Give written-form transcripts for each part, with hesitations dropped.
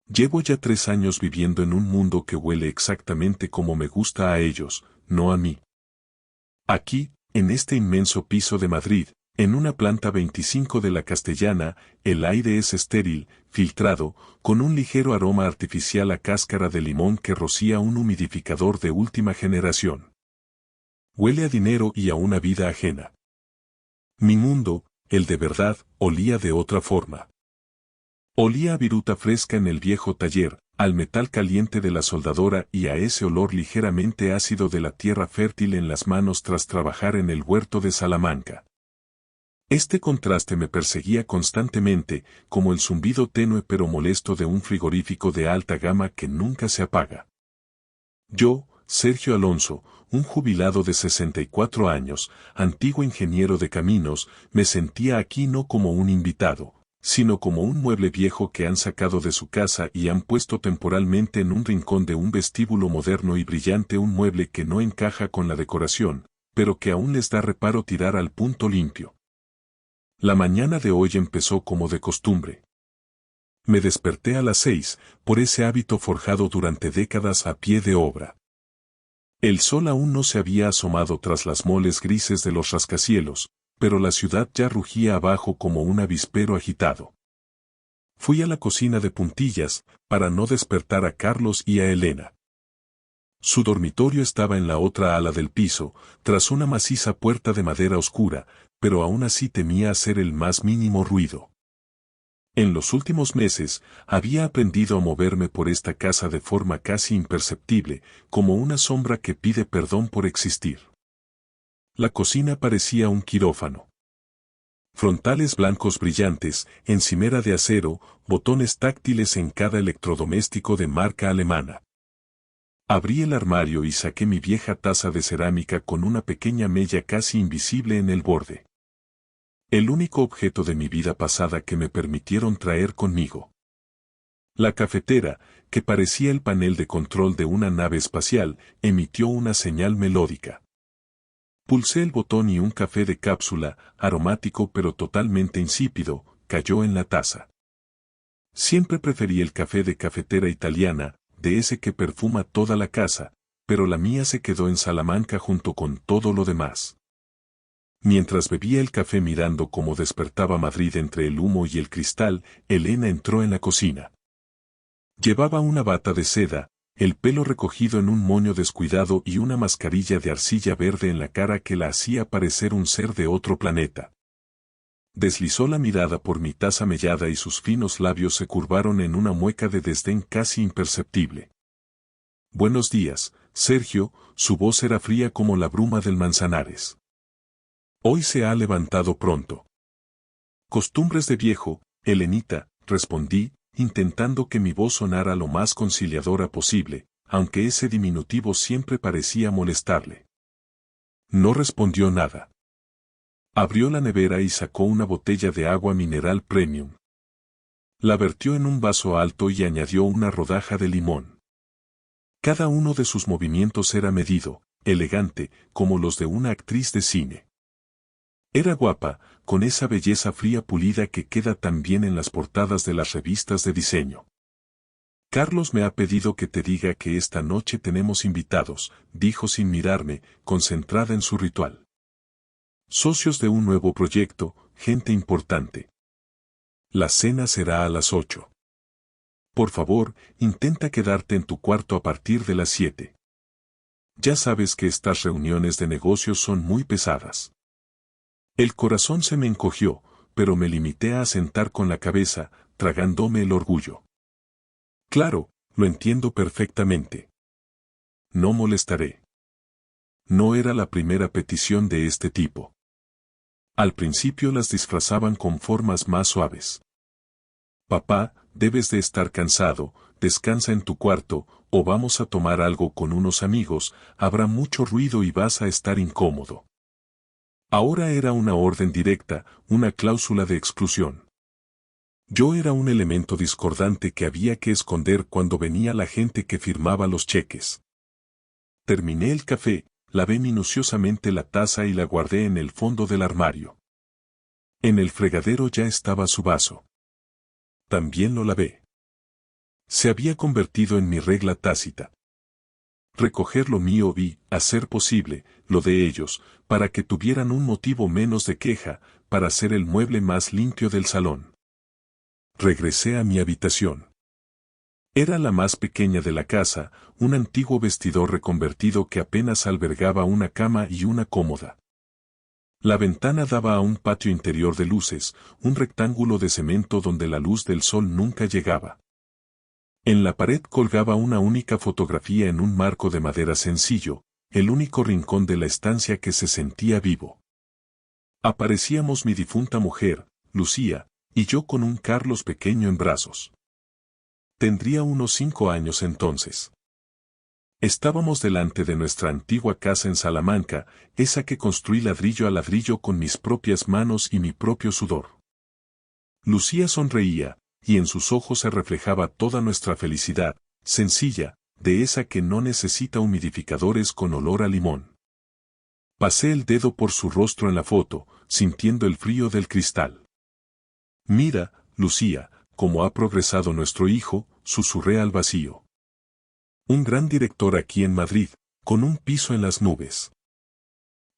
Llevo ya 3 años viviendo en un mundo que huele exactamente como me gusta a ellos, no a mí. Aquí, en este inmenso piso de Madrid, en una planta 25 de la Castellana, el aire es estéril, filtrado, con un ligero aroma artificial a cáscara de limón que rocía un humidificador de última generación. Huele a dinero y a una vida ajena. Mi mundo, el de verdad, olía de otra forma. Olía a viruta fresca en el viejo taller, al metal caliente de la soldadora y a ese olor ligeramente ácido de la tierra fértil en las manos tras trabajar en el huerto de Salamanca. Este contraste me perseguía constantemente, como el zumbido tenue pero molesto de un frigorífico de alta gama que nunca se apaga. Yo, Sergio Alonso, un jubilado de 64 años, antiguo ingeniero de caminos, me sentía aquí no como un invitado, sino como un mueble viejo que han sacado de su casa y han puesto temporalmente en un rincón de un vestíbulo moderno y brillante, un mueble que no encaja con la decoración, pero que aún les da reparo tirar al punto limpio. La mañana de hoy empezó como de costumbre. Me desperté a las 6, por ese hábito forjado durante décadas a pie de obra. El sol aún no se había asomado tras las moles grises de los rascacielos, pero la ciudad ya rugía abajo como un avispero agitado. Fui a la cocina de puntillas, para no despertar a Carlos y a Elena. Su dormitorio estaba en la otra ala del piso, tras una maciza puerta de madera oscura, pero aún así temía hacer el más mínimo ruido. En los últimos meses, había aprendido a moverme por esta casa de forma casi imperceptible, como una sombra que pide perdón por existir. La cocina parecía un quirófano. Frontales blancos brillantes, encimera de acero, botones táctiles en cada electrodoméstico de marca alemana. Abrí el armario y saqué mi vieja taza de cerámica con una pequeña mella casi invisible en el borde. El único objeto de mi vida pasada que me permitieron traer conmigo. La cafetera, que parecía el panel de control de una nave espacial, emitió una señal melódica. Pulsé el botón y un café de cápsula, aromático pero totalmente insípido, cayó en la taza. Siempre preferí el café de cafetera italiana, de ese que perfuma toda la casa, pero la mía se quedó en Salamanca junto con todo lo demás. Mientras bebía el café mirando cómo despertaba Madrid entre el humo y el cristal, Elena entró en la cocina. Llevaba una bata de seda, el pelo recogido en un moño descuidado y una mascarilla de arcilla verde en la cara que la hacía parecer un ser de otro planeta. Deslizó la mirada por mi taza mellada y sus finos labios se curvaron en una mueca de desdén casi imperceptible. Buenos días, Sergio, su voz era fría como la bruma del Manzanares. Hoy se ha levantado pronto. Costumbres de viejo, Elenita, respondí, intentando que mi voz sonara lo más conciliadora posible, aunque ese diminutivo siempre parecía molestarle. No respondió nada. Abrió la nevera y sacó una botella de agua mineral premium. La vertió en un vaso alto y añadió una rodaja de limón. Cada uno de sus movimientos era medido, elegante, como los de una actriz de cine. Era guapa, con esa belleza fría pulida que queda tan bien en las portadas de las revistas de diseño. Carlos me ha pedido que te diga que esta noche tenemos invitados, dijo sin mirarme, concentrada en su ritual. Socios de un nuevo proyecto, gente importante. La cena será a las 8. Por favor, intenta quedarte en tu cuarto a partir de las 7. Ya sabes que estas reuniones de negocios son muy pesadas. El corazón se me encogió, pero me limité a asentar con la cabeza, tragándome el orgullo. Claro, lo entiendo perfectamente. No molestaré. No era la primera petición de este tipo. Al principio las disfrazaban con formas más suaves. Papá, debes de estar cansado, descansa en tu cuarto, o vamos a tomar algo con unos amigos, habrá mucho ruido y vas a estar incómodo. Ahora era una orden directa, una cláusula de exclusión. Yo era un elemento discordante que había que esconder cuando venía la gente que firmaba los cheques. Terminé el café, lavé minuciosamente la taza y la guardé en el fondo del armario. En el fregadero ya estaba su vaso. También lo lavé. Se había convertido en mi regla tácita. Recoger lo mío y, a ser posible, lo de ellos, para que tuvieran un motivo menos de queja, para ser el mueble más limpio del salón. Regresé a mi habitación. Era la más pequeña de la casa, un antiguo vestidor reconvertido que apenas albergaba una cama y una cómoda. La ventana daba a un patio interior de luces, un rectángulo de cemento donde la luz del sol nunca llegaba. En la pared colgaba una única fotografía en un marco de madera sencillo, el único rincón de la estancia que se sentía vivo. Aparecíamos mi difunta mujer, Lucía, y yo con un Carlos pequeño en brazos. Tendría unos 5 años entonces. Estábamos delante de nuestra antigua casa en Salamanca, esa que construí ladrillo a ladrillo con mis propias manos y mi propio sudor. Lucía sonreía, y en sus ojos se reflejaba toda nuestra felicidad, sencilla, de esa que no necesita humidificadores con olor a limón. Pasé el dedo por su rostro en la foto, sintiendo el frío del cristal. Mira, Lucía, cómo ha progresado nuestro hijo, susurré al vacío. Un gran director aquí en Madrid, con un piso en las nubes.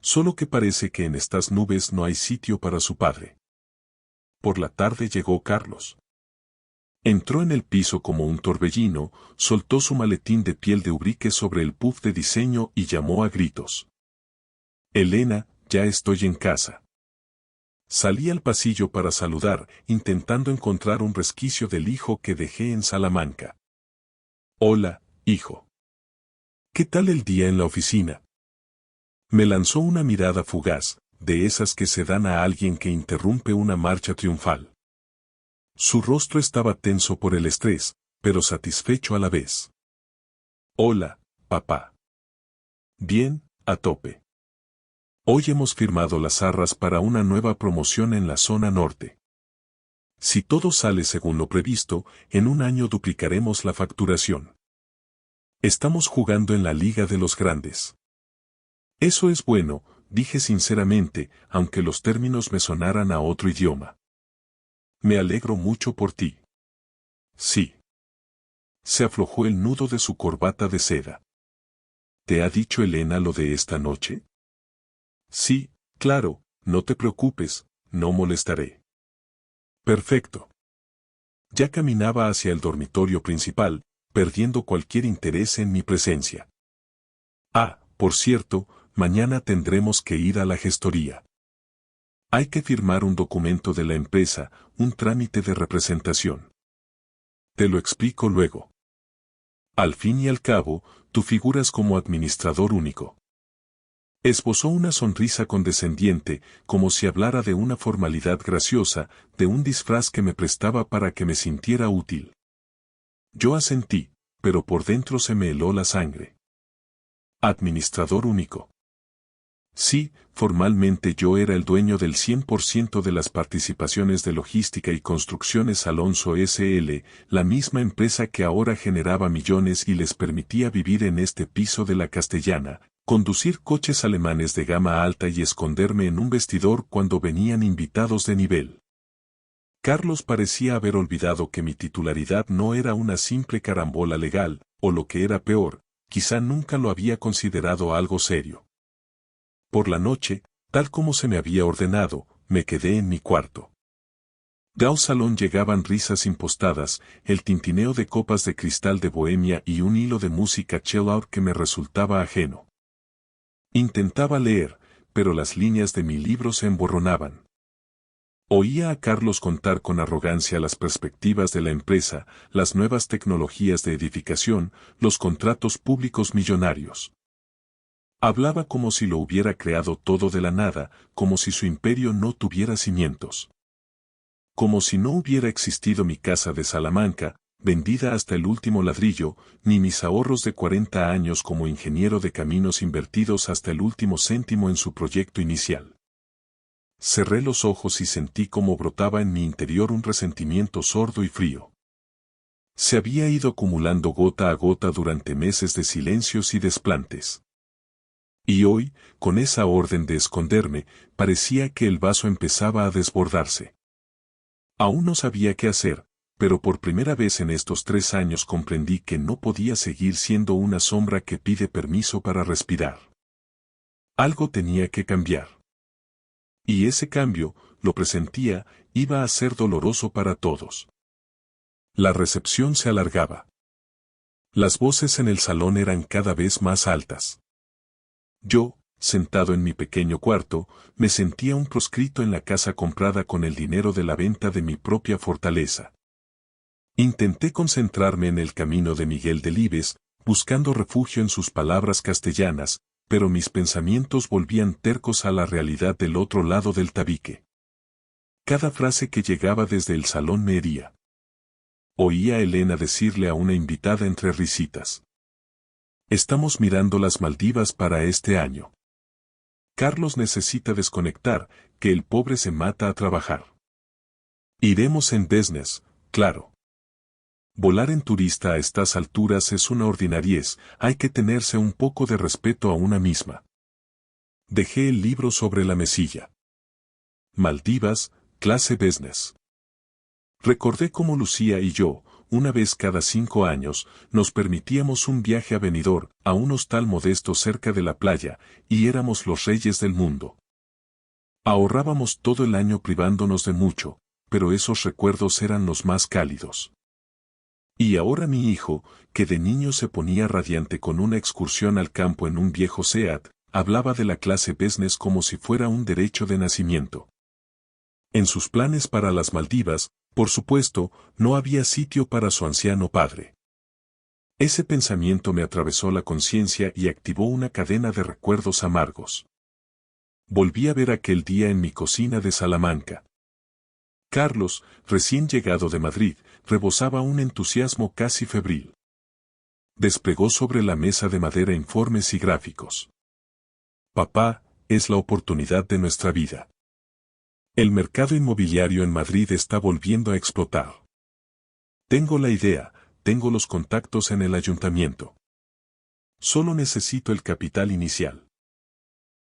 Solo que parece que en estas nubes no hay sitio para su padre. Por la tarde llegó Carlos. Entró en el piso como un torbellino, soltó su maletín de piel de ubrique sobre el puff de diseño y llamó a gritos. Elena, ya estoy en casa. Salí al pasillo para saludar, intentando encontrar un resquicio del hijo que dejé en Salamanca. Hola, hijo. ¿Qué tal el día en la oficina? Me lanzó una mirada fugaz, de esas que se dan a alguien que interrumpe una marcha triunfal. Su rostro estaba tenso por el estrés, pero satisfecho a la vez. Hola, papá. Bien, a tope. Hoy hemos firmado las arras para una nueva promoción en la zona norte. Si todo sale según lo previsto, en un año duplicaremos la facturación. Estamos jugando en la Liga de los Grandes. Eso es bueno, dije sinceramente, aunque los términos me sonaran a otro idioma. Me alegro mucho por ti. Sí. Se aflojó el nudo de su corbata de seda. ¿Te ha dicho Elena lo de esta noche? Sí, claro, no te preocupes, no molestaré. Perfecto. Ya caminaba hacia el dormitorio principal, perdiendo cualquier interés en mi presencia. Ah, por cierto, mañana tendremos que ir a la gestoría. Hay que firmar un documento de la empresa, un trámite de representación. Te lo explico luego. Al fin y al cabo, tú figuras como administrador único. Esbozó una sonrisa condescendiente, como si hablara de una formalidad graciosa, de un disfraz que me prestaba para que me sintiera útil. Yo asentí, pero por dentro se me heló la sangre. Administrador único. Sí, formalmente yo era el dueño del 100% de las participaciones de Logística y Construcciones Alonso S.L., la misma empresa que ahora generaba millones y les permitía vivir en este piso de la Castellana, conducir coches alemanes de gama alta y esconderme en un vestidor cuando venían invitados de nivel. Carlos parecía haber olvidado que mi titularidad no era una simple carambola legal, o lo que era peor, quizá nunca lo había considerado algo serio. Por la noche, tal como se me había ordenado, me quedé en mi cuarto. Del salón llegaban risas impostadas, el tintineo de copas de cristal de Bohemia y un hilo de música chill out que me resultaba ajeno. Intentaba leer, pero las líneas de mi libro se emborronaban. Oía a Carlos contar con arrogancia las perspectivas de la empresa, las nuevas tecnologías de edificación, los contratos públicos millonarios. Hablaba como si lo hubiera creado todo de la nada, como si su imperio no tuviera cimientos. Como si no hubiera existido mi casa de Salamanca, vendida hasta el último ladrillo, ni mis ahorros de 40 años como ingeniero de caminos invertidos hasta el último céntimo en su proyecto inicial. Cerré los ojos y sentí cómo brotaba en mi interior un resentimiento sordo y frío. Se había ido acumulando gota a gota durante meses de silencios y desplantes. Y hoy, con esa orden de esconderme, parecía que el vaso empezaba a desbordarse. Aún no sabía qué hacer, pero por primera vez en estos 3 años comprendí que no podía seguir siendo una sombra que pide permiso para respirar. Algo tenía que cambiar. Y ese cambio, lo presentía, iba a ser doloroso para todos. La recepción se alargaba. Las voces en el salón eran cada vez más altas. Yo, sentado en mi pequeño cuarto, me sentía un proscrito en la casa comprada con el dinero de la venta de mi propia fortaleza. Intenté concentrarme en el camino de Miguel Delibes, buscando refugio en sus palabras castellanas, pero mis pensamientos volvían tercos a la realidad del otro lado del tabique. Cada frase que llegaba desde el salón me hería. Oía a Elena decirle a una invitada entre risitas: «Estamos mirando las Maldivas para este año. Carlos necesita desconectar, que el pobre se mata a trabajar. Iremos en business, claro». Volar en turista a estas alturas es una ordinariez, hay que tenerse un poco de respeto a una misma. Dejé el libro sobre la mesilla. Maldivas, clase business. Recordé cómo Lucía y yo, una vez cada 5 años, nos permitíamos un viaje a Benidorm, a un hostal modesto cerca de la playa, y éramos los reyes del mundo. Ahorrábamos todo el año privándonos de mucho, pero esos recuerdos eran los más cálidos. Y ahora mi hijo, que de niño se ponía radiante con una excursión al campo en un viejo Seat, hablaba de la clase business como si fuera un derecho de nacimiento. En sus planes para las Maldivas, por supuesto, no había sitio para su anciano padre. Ese pensamiento me atravesó la conciencia y activó una cadena de recuerdos amargos. Volví a ver aquel día en mi cocina de Salamanca. Carlos, recién llegado de Madrid, rebosaba un entusiasmo casi febril. Desplegó sobre la mesa de madera informes y gráficos. «Papá, es la oportunidad de nuestra vida. El mercado inmobiliario en Madrid está volviendo a explotar. Tengo la idea, tengo los contactos en el ayuntamiento. Solo necesito el capital inicial.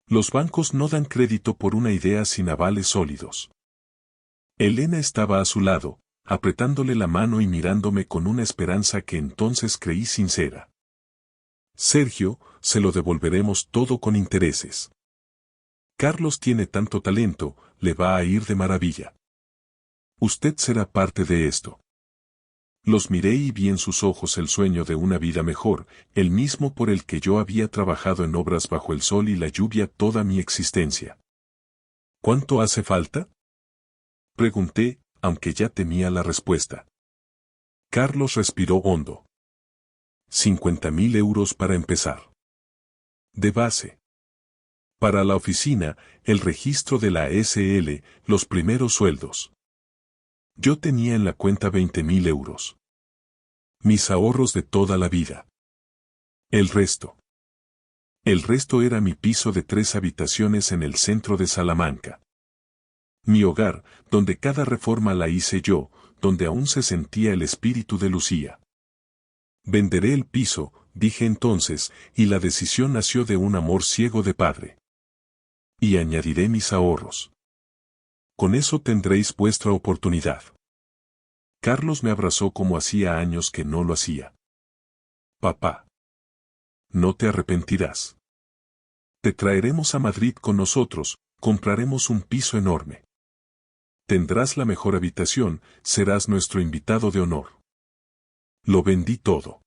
Los bancos no dan crédito por una idea sin avales sólidos». Elena estaba a su lado, apretándole la mano y mirándome con una esperanza que entonces creí sincera. «Sergio, se lo devolveremos todo con intereses. Carlos tiene tanto talento, le va a ir de maravilla. Usted será parte de esto». Los miré y vi en sus ojos el sueño de una vida mejor, el mismo por el que yo había trabajado en obras bajo el sol y la lluvia toda mi existencia. «¿Cuánto hace falta?», pregunté, aunque ya temía la respuesta. Carlos respiró hondo. 50.000 euros para empezar. De base. Para la oficina, el registro de la SL, los primeros sueldos. Yo tenía en la cuenta 20.000 euros. Mis ahorros de toda la vida. El resto. El resto era mi piso de 3 habitaciones en el centro de Salamanca. Mi hogar, donde cada reforma la hice yo, donde aún se sentía el espíritu de Lucía. Venderé el piso, dije entonces, y la decisión nació de un amor ciego de padre. Y añadiré mis ahorros. Con eso tendréis vuestra oportunidad. Carlos me abrazó como hacía años que no lo hacía. Papá. No te arrepentirás. Te traeremos a Madrid con nosotros, compraremos un piso enorme. Tendrás la mejor habitación, serás nuestro invitado de honor. Lo vendí todo.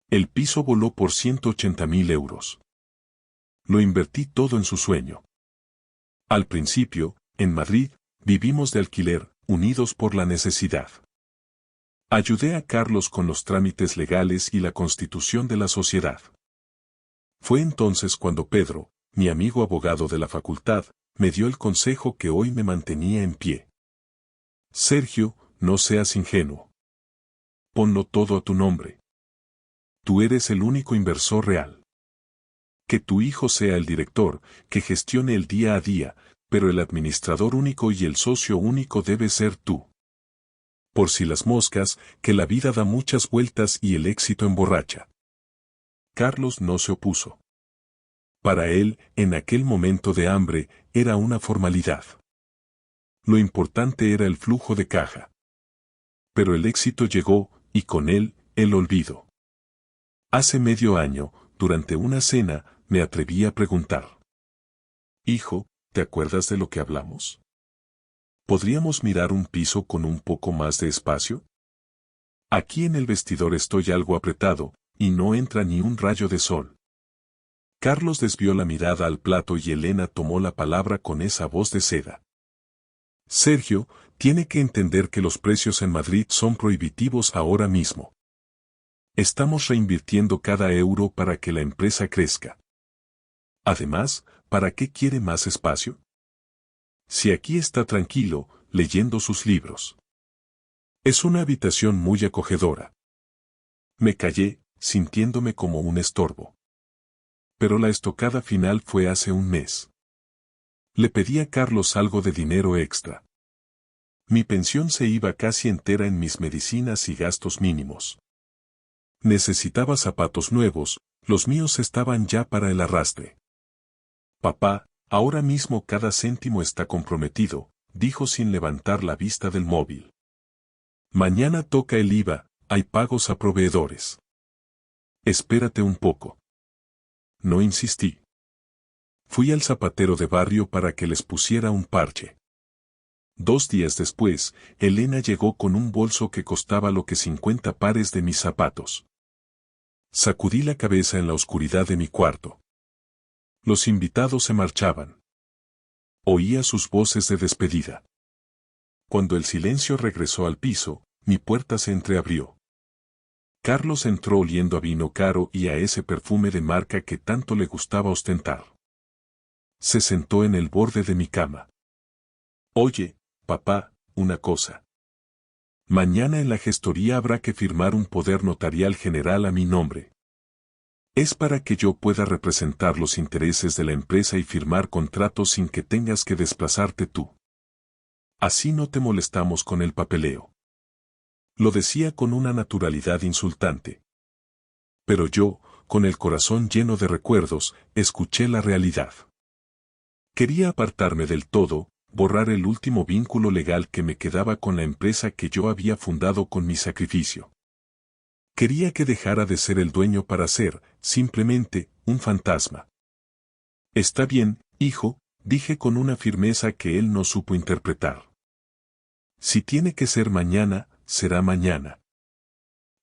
El piso voló por 180.000 euros. Lo invertí todo en su sueño. Al principio, en Madrid, vivimos de alquiler, unidos por la necesidad. Ayudé a Carlos con los trámites legales y la constitución de la sociedad. Fue entonces cuando Pedro, mi amigo abogado de la facultad, me dio el consejo que hoy me mantenía en pie. Sergio, no seas ingenuo. Ponlo todo a tu nombre. Tú eres el único inversor real. Que tu hijo sea el director, que gestione el día a día, pero el administrador único y el socio único debe ser tú. Por si las moscas, que la vida da muchas vueltas y el éxito emborracha. Carlos no se opuso. Para él, en aquel momento de hambre, era una formalidad. Lo importante era el flujo de caja. Pero el éxito llegó, y con él, el olvido. Hace medio año, durante una cena, me atreví a preguntar. Hijo, ¿te acuerdas de lo que hablamos? ¿Podríamos mirar un piso con un poco más de espacio? Aquí en el vestidor estoy algo apretado, y no entra ni un rayo de sol. Carlos desvió la mirada al plato y Elena tomó la palabra con esa voz de seda. Sergio, tiene que entender que los precios en Madrid son prohibitivos ahora mismo. Estamos reinvirtiendo cada euro para que la empresa crezca. Además, ¿para qué quiere más espacio? Si aquí está tranquilo, leyendo sus libros. Es una habitación muy acogedora. Me callé, sintiéndome como un estorbo. Pero la estocada final fue hace un mes. Le pedí a Carlos algo de dinero extra. Mi pensión se iba casi entera en mis medicinas y gastos mínimos. Necesitaba zapatos nuevos, los míos estaban ya para el arrastre. Papá, ahora mismo cada céntimo está comprometido, dijo sin levantar la vista del móvil. Mañana toca el IVA, hay pagos a proveedores. Espérate un poco. No insistí. Fui al zapatero de barrio para que les pusiera un parche. 2 días después, Elena llegó con un bolso que costaba lo que 50 pares de mis zapatos. Sacudí la cabeza en la oscuridad de mi cuarto. Los invitados se marchaban. Oía sus voces de despedida. Cuando el silencio regresó al piso, mi puerta se entreabrió. Carlos entró oliendo a vino caro y a ese perfume de marca que tanto le gustaba ostentar. Se sentó en el borde de mi cama. Oye, papá, una cosa. Mañana en la gestoría habrá que firmar un poder notarial general a mi nombre. Es para que yo pueda representar los intereses de la empresa y firmar contratos sin que tengas que desplazarte tú. Así no te molestamos con el papeleo. Lo decía con una naturalidad insultante. Pero yo, con el corazón lleno de recuerdos, escuché la realidad. Quería apartarme del todo, borrar el último vínculo legal que me quedaba con la empresa que yo había fundado con mi sacrificio. Quería que dejara de ser el dueño para ser, simplemente, un fantasma. Está bien, hijo, dije con una firmeza que él no supo interpretar. Si tiene que ser mañana, será mañana.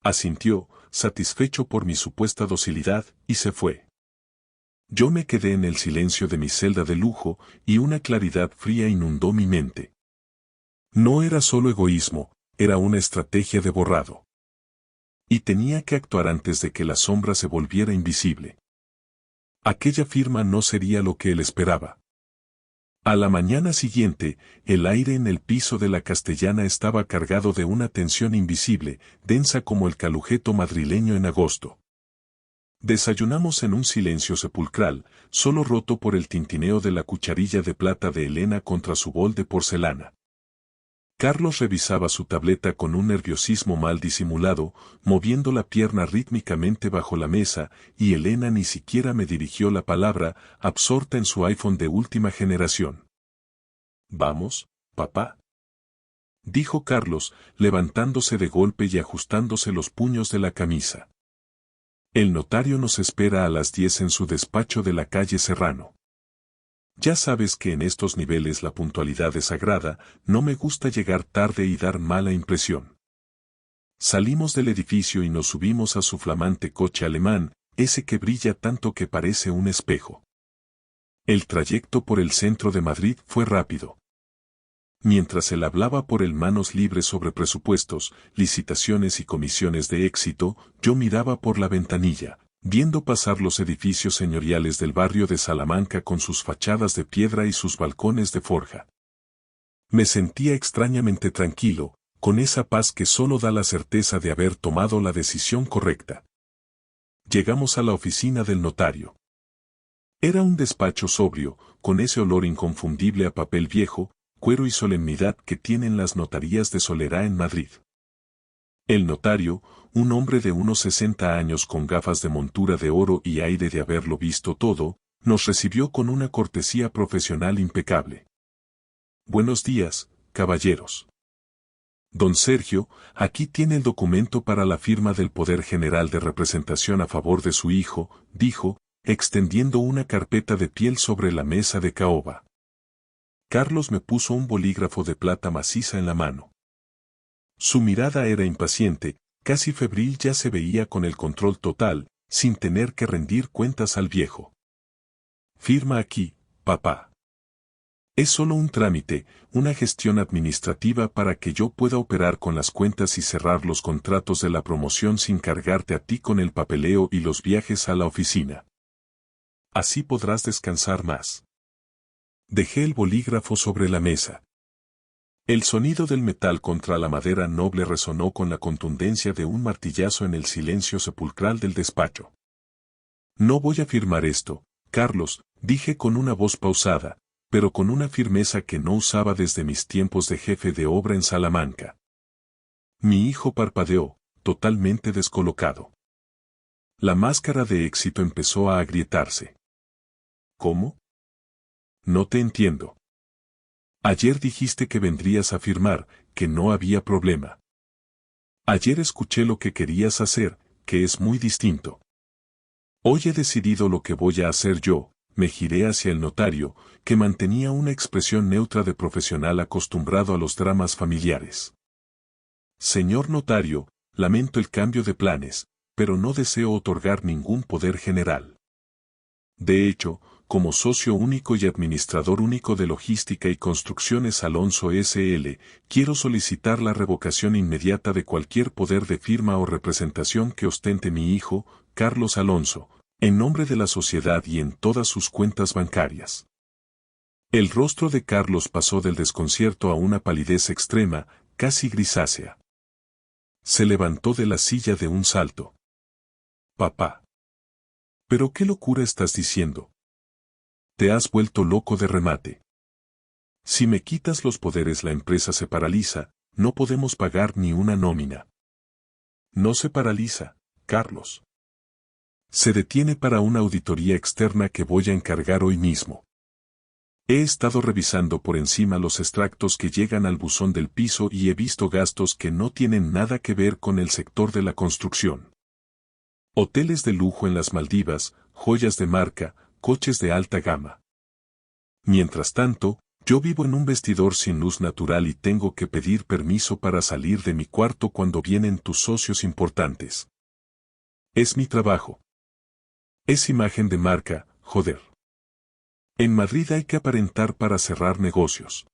Asintió, satisfecho por mi supuesta docilidad, y se fue. Yo me quedé en el silencio de mi celda de lujo, y una claridad fría inundó mi mente. No era solo egoísmo, era una estrategia de borrado. Y tenía que actuar antes de que la sombra se volviera invisible. Aquella firma no sería lo que él esperaba. A la mañana siguiente, el aire en el piso de la Castellana estaba cargado de una tensión invisible, densa como el calujeto madrileño en agosto. Desayunamos en un silencio sepulcral, solo roto por el tintineo de la cucharilla de plata de Elena contra su bol de porcelana. Carlos revisaba su tableta con un nerviosismo mal disimulado, moviendo la pierna rítmicamente bajo la mesa, y Elena ni siquiera me dirigió la palabra, absorta en su iPhone de última generación. «Vamos, papá», dijo Carlos, levantándose de golpe y ajustándose los puños de la camisa. El notario nos espera a las 10 en su despacho de la calle Serrano. Ya sabes que en estos niveles la puntualidad es sagrada, no me gusta llegar tarde y dar mala impresión. Salimos del edificio y nos subimos a su flamante coche alemán, ese que brilla tanto que parece un espejo. El trayecto por el centro de Madrid fue rápido. Mientras él hablaba por el manos libres sobre presupuestos, licitaciones y comisiones de éxito, yo miraba por la ventanilla, viendo pasar los edificios señoriales del barrio de Salamanca con sus fachadas de piedra y sus balcones de forja. Me sentía extrañamente tranquilo, con esa paz que solo da la certeza de haber tomado la decisión correcta. Llegamos a la oficina del notario. Era un despacho sobrio, con ese olor inconfundible a papel viejo, cuero y solemnidad que tienen las notarías de Solerá en Madrid. El notario, un hombre de unos 60 años con gafas de montura de oro y aire de haberlo visto todo, nos recibió con una cortesía profesional impecable. «Buenos días, caballeros». Don Sergio, aquí tiene el documento para la firma del Poder General de Representación a favor de su hijo, dijo, extendiendo una carpeta de piel sobre la mesa de caoba. Carlos me puso un bolígrafo de plata maciza en la mano. Su mirada era impaciente, casi febril, ya se veía con el control total, sin tener que rendir cuentas al viejo. Firma aquí, papá. Es solo un trámite, una gestión administrativa para que yo pueda operar con las cuentas y cerrar los contratos de la promoción sin cargarte a ti con el papeleo y los viajes a la oficina. Así podrás descansar más. Dejé el bolígrafo sobre la mesa. El sonido del metal contra la madera noble resonó con la contundencia de un martillazo en el silencio sepulcral del despacho. No voy a firmar esto, Carlos, dije con una voz pausada, pero con una firmeza que no usaba desde mis tiempos de jefe de obra en Salamanca. Mi hijo parpadeó, totalmente descolocado. La máscara de éxito empezó a agrietarse. ¿Cómo? No te entiendo. Ayer dijiste que vendrías a firmar, que no había problema. Ayer escuché lo que querías hacer, que es muy distinto. Hoy he decidido lo que voy a hacer yo. Me giré hacia el notario, que mantenía una expresión neutra de profesional acostumbrado a los dramas familiares. Señor notario, lamento el cambio de planes, pero no deseo otorgar ningún poder general. De hecho, como socio único y administrador único de Logística y Construcciones Alonso S.L., quiero solicitar la revocación inmediata de cualquier poder de firma o representación que ostente mi hijo, Carlos Alonso, en nombre de la sociedad y en todas sus cuentas bancarias. El rostro de Carlos pasó del desconcierto a una palidez extrema, casi grisácea. Se levantó de la silla de un salto. Papá. ¿Pero qué locura estás diciendo? Te has vuelto loco de remate. Si me quitas los poderes, la empresa se paraliza, no podemos pagar ni una nómina. No se paraliza, Carlos. Se detiene para una auditoría externa que voy a encargar hoy mismo. He estado revisando por encima los extractos que llegan al buzón del piso y he visto gastos que no tienen nada que ver con el sector de la construcción. Hoteles de lujo en las Maldivas, joyas de marca, coches de alta gama. Mientras tanto, yo vivo en un vestidor sin luz natural y tengo que pedir permiso para salir de mi cuarto cuando vienen tus socios importantes. Es mi trabajo. Es imagen de marca, joder. En Madrid hay que aparentar para cerrar negocios.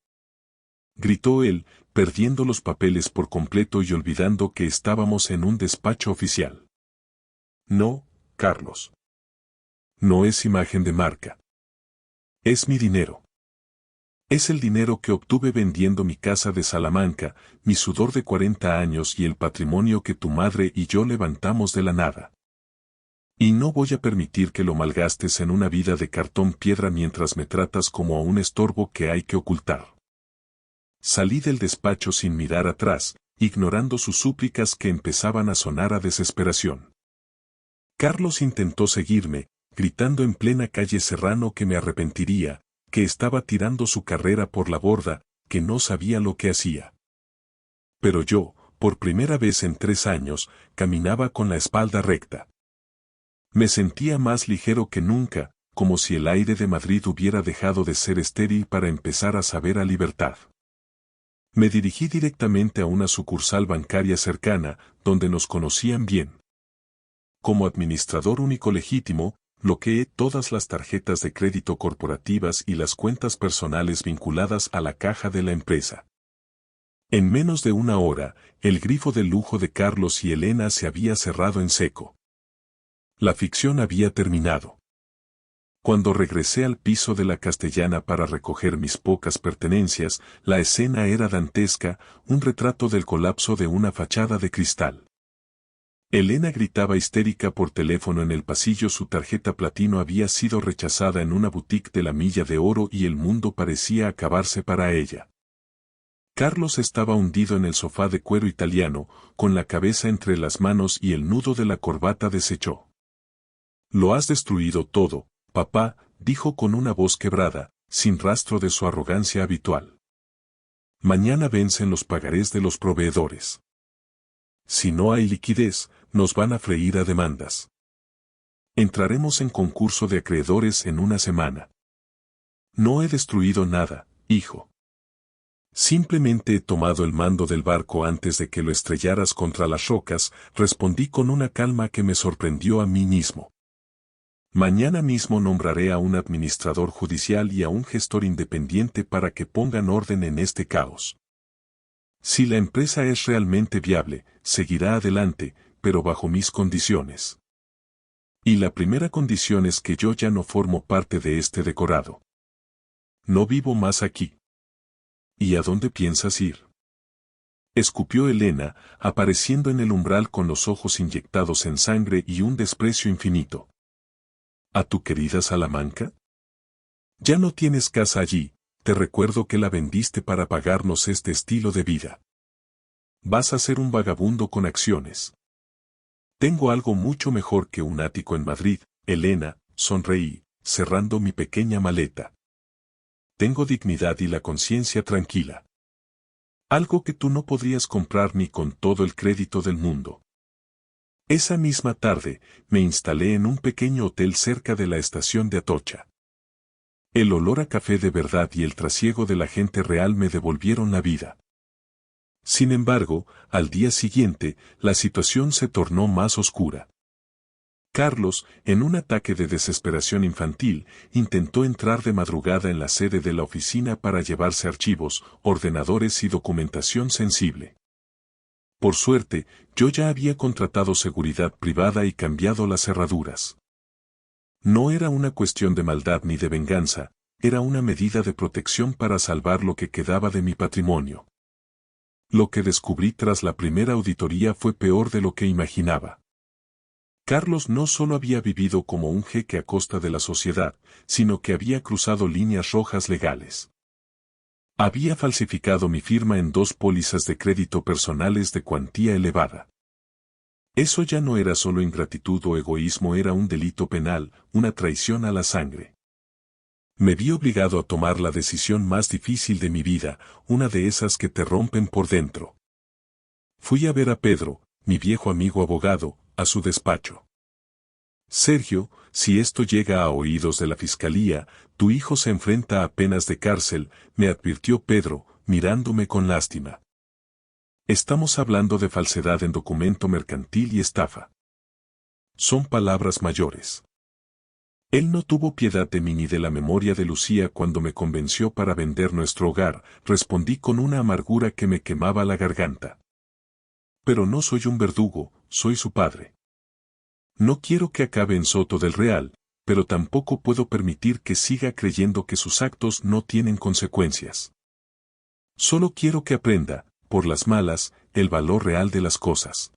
Gritó él, perdiendo los papeles por completo y olvidando que estábamos en un despacho oficial. No, Carlos. No es imagen de marca. Es mi dinero. Es el dinero que obtuve vendiendo mi casa de Salamanca, mi sudor de 40 años y el patrimonio que tu madre y yo levantamos de la nada. Y no voy a permitir que lo malgastes en una vida de cartón piedra mientras me tratas como a un estorbo que hay que ocultar. Salí del despacho sin mirar atrás, ignorando sus súplicas que empezaban a sonar a desesperación. Carlos intentó seguirme, gritando en plena calle Serrano que me arrepentiría, que estaba tirando su carrera por la borda, que no sabía lo que hacía. Pero yo, por primera vez en 3 años, caminaba con la espalda recta. Me sentía más ligero que nunca, como si el aire de Madrid hubiera dejado de ser estéril para empezar a saber a libertad. Me dirigí directamente a una sucursal bancaria cercana, donde nos conocían bien. Como administrador único legítimo, bloqueé todas las tarjetas de crédito corporativas y las cuentas personales vinculadas a la caja de la empresa. En menos de una hora, el grifo de lujo de Carlos y Elena se había cerrado en seco. La ficción había terminado. Cuando regresé al piso de la Castellana para recoger mis pocas pertenencias, la escena era dantesca, un retrato del colapso de una fachada de cristal. Elena gritaba histérica por teléfono en el pasillo, su tarjeta platino había sido rechazada en una boutique de la Milla de Oro y el mundo parecía acabarse para ella. Carlos estaba hundido en el sofá de cuero italiano, con la cabeza entre las manos y el nudo de la corbata deshecho. Lo has destruido todo, papá, dijo con una voz quebrada, sin rastro de su arrogancia habitual. Mañana vencen los pagarés de los proveedores. Si no hay liquidez, nos van a freír a demandas. Entraremos en concurso de acreedores en una semana. No he destruido nada, hijo. Simplemente he tomado el mando del barco antes de que lo estrellaras contra las rocas, respondí con una calma que me sorprendió a mí mismo. Mañana mismo nombraré a un administrador judicial y a un gestor independiente para que pongan orden en este caos. Si la empresa es realmente viable, seguirá adelante, pero bajo mis condiciones. Y la primera condición es que yo ya no formo parte de este decorado. No vivo más aquí. ¿Y a dónde piensas ir? Escupió Elena, apareciendo en el umbral con los ojos inyectados en sangre y un desprecio infinito. ¿A tu querida Salamanca? Ya no tienes casa allí, te recuerdo que la vendiste para pagarnos este estilo de vida. Vas a ser un vagabundo con acciones. Tengo algo mucho mejor que un ático en Madrid, Elena, sonreí, cerrando mi pequeña maleta. Tengo dignidad y la conciencia tranquila. Algo que tú no podrías comprar ni con todo el crédito del mundo. Esa misma tarde, me instalé en un pequeño hotel cerca de la estación de Atocha. El olor a café de verdad y el trasiego de la gente real me devolvieron la vida. Sin embargo, al día siguiente, la situación se tornó más oscura. Carlos, en un ataque de desesperación infantil, intentó entrar de madrugada en la sede de la oficina para llevarse archivos, ordenadores y documentación sensible. Por suerte, yo ya había contratado seguridad privada y cambiado las cerraduras. No era una cuestión de maldad ni de venganza, era una medida de protección para salvar lo que quedaba de mi patrimonio. Lo que descubrí tras la primera auditoría fue peor de lo que imaginaba. Carlos no solo había vivido como un jeque a costa de la sociedad, sino que había cruzado líneas rojas legales. Había falsificado mi firma en 2 pólizas de crédito personales de cuantía elevada. Eso ya no era solo ingratitud o egoísmo, era un delito penal, una traición a la sangre. Me vi obligado a tomar la decisión más difícil de mi vida, una de esas que te rompen por dentro. Fui a ver a Pedro, mi viejo amigo abogado, a su despacho. Sergio, si esto llega a oídos de la fiscalía, tu hijo se enfrenta a penas de cárcel, me advirtió Pedro, mirándome con lástima. Estamos hablando de falsedad en documento mercantil y estafa. Son palabras mayores. Él no tuvo piedad de mí ni de la memoria de Lucía cuando me convenció para vender nuestro hogar, respondí con una amargura que me quemaba la garganta. Pero no soy un verdugo, soy su padre. No quiero que acabe en Soto del Real, pero tampoco puedo permitir que siga creyendo que sus actos no tienen consecuencias. Solo quiero que aprenda, por las malas, el valor real de las cosas.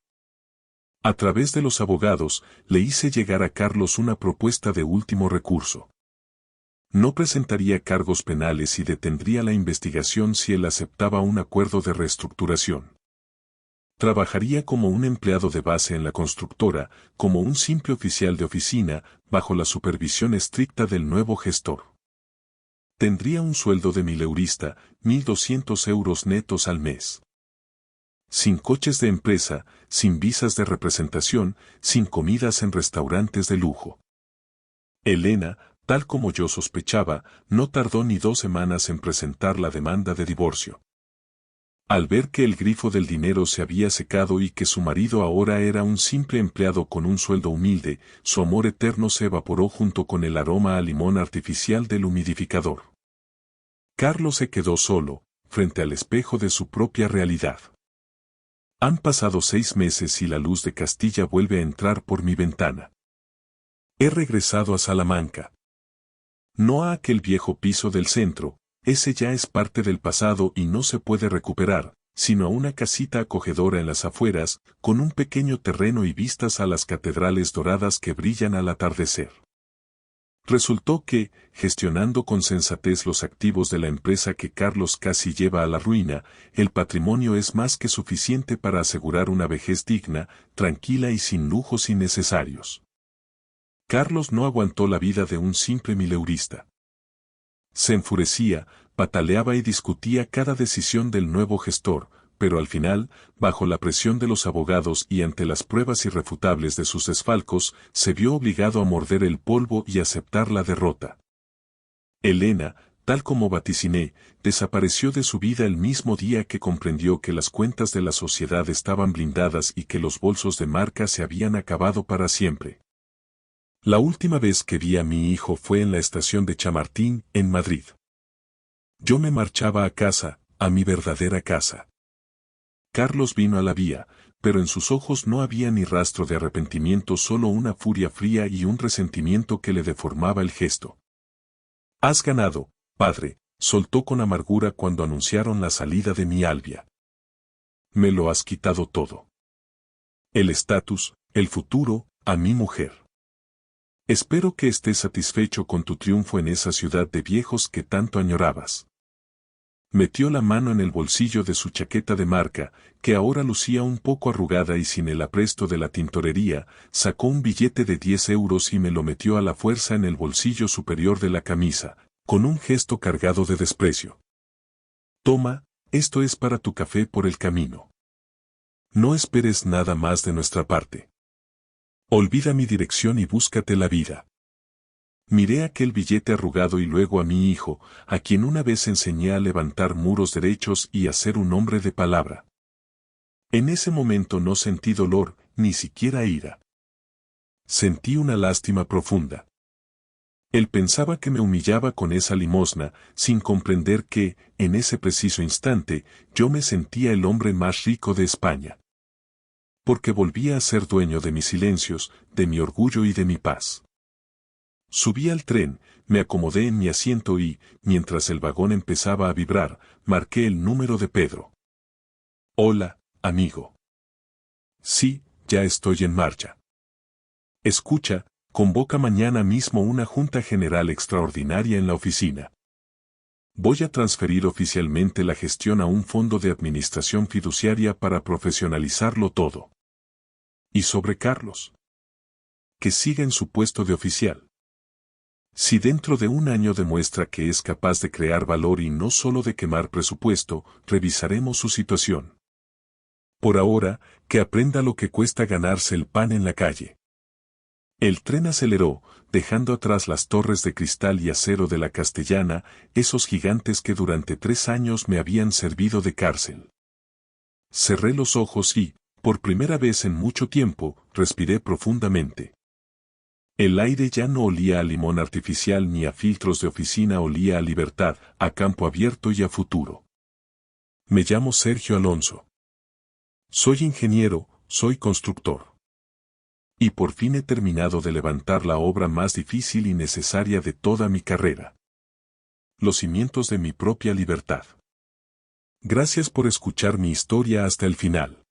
A través de los abogados, le hice llegar a Carlos una propuesta de último recurso. No presentaría cargos penales y detendría la investigación si él aceptaba un acuerdo de reestructuración. Trabajaría como un empleado de base en la constructora, como un simple oficial de oficina, bajo la supervisión estricta del nuevo gestor. Tendría un sueldo de mileurista, 1.200 euros netos al mes. Sin coches de empresa, sin visas de representación, sin comidas en restaurantes de lujo. Elena, tal como yo sospechaba, no tardó ni 2 semanas en presentar la demanda de divorcio. Al ver que el grifo del dinero se había secado y que su marido ahora era un simple empleado con un sueldo humilde, su amor eterno se evaporó junto con el aroma a limón artificial del humidificador. Carlos se quedó solo, frente al espejo de su propia realidad. Han pasado 6 meses y la luz de Castilla vuelve a entrar por mi ventana. He regresado a Salamanca. No a aquel viejo piso del centro, ese ya es parte del pasado y no se puede recuperar, sino a una casita acogedora en las afueras, con un pequeño terreno y vistas a las catedrales doradas que brillan al atardecer. Resultó que, gestionando con sensatez los activos de la empresa que Carlos casi lleva a la ruina, el patrimonio es más que suficiente para asegurar una vejez digna, tranquila y sin lujos innecesarios. Carlos no aguantó la vida de un simple mileurista. Se enfurecía, pataleaba y discutía cada decisión del nuevo gestor, pero al final, bajo la presión de los abogados y ante las pruebas irrefutables de sus desfalcos, se vio obligado a morder el polvo y aceptar la derrota. Elena, tal como vaticiné, desapareció de su vida el mismo día que comprendió que las cuentas de la sociedad estaban blindadas y que los bolsos de marca se habían acabado para siempre. La última vez que vi a mi hijo fue en la estación de Chamartín, en Madrid. Yo me marchaba a casa, a mi verdadera casa. Carlos vino a la vía, pero en sus ojos no había ni rastro de arrepentimiento, solo una furia fría y un resentimiento que le deformaba el gesto. «Has ganado, padre», soltó con amargura cuando anunciaron la salida de mi Albia. «Me lo has quitado todo. El estatus, el futuro, a mi mujer. Espero que estés satisfecho con tu triunfo en esa ciudad de viejos que tanto añorabas». Metió la mano en el bolsillo de su chaqueta de marca, que ahora lucía un poco arrugada y sin el apresto de la tintorería, sacó un billete de 10 euros y me lo metió a la fuerza en el bolsillo superior de la camisa, con un gesto cargado de desprecio. «Toma, esto es para tu café por el camino. No esperes nada más de nuestra parte. Olvida mi dirección y búscate la vida». Miré aquel billete arrugado y luego a mi hijo, a quien una vez enseñé a levantar muros derechos y a ser un hombre de palabra. En ese momento no sentí dolor, ni siquiera ira. Sentí una lástima profunda. Él pensaba que me humillaba con esa limosna, sin comprender que, en ese preciso instante, yo me sentía el hombre más rico de España. Porque volvía a ser dueño de mis silencios, de mi orgullo y de mi paz. Subí al tren, me acomodé en mi asiento y, mientras el vagón empezaba a vibrar, marqué el número de Pedro. «Hola, amigo». «Sí, ya estoy en marcha». «Escucha, convoca mañana mismo una junta general extraordinaria en la oficina. Voy a transferir oficialmente la gestión a un fondo de administración fiduciaria para profesionalizarlo todo. Y sobre Carlos. Que siga en su puesto de oficial. Si dentro de un año demuestra que es capaz de crear valor y no solo de quemar presupuesto, revisaremos su situación. Por ahora, que aprenda lo que cuesta ganarse el pan en la calle». El tren aceleró, dejando atrás las torres de cristal y acero de la Castellana, esos gigantes que durante 3 años me habían servido de cárcel. Cerré los ojos y, por primera vez en mucho tiempo, respiré profundamente. El aire ya no olía a limón artificial ni a filtros de oficina, olía a libertad, a campo abierto y a futuro. Me llamo Sergio Alonso. Soy ingeniero, soy constructor. Y por fin he terminado de levantar la obra más difícil y necesaria de toda mi carrera. Los cimientos de mi propia libertad. Gracias por escuchar mi historia hasta el final.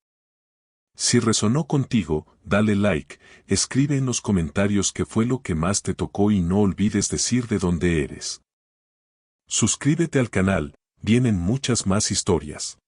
Si resonó contigo, dale like, escribe en los comentarios qué fue lo que más te tocó y no olvides decir de dónde eres. Suscríbete al canal, vienen muchas más historias.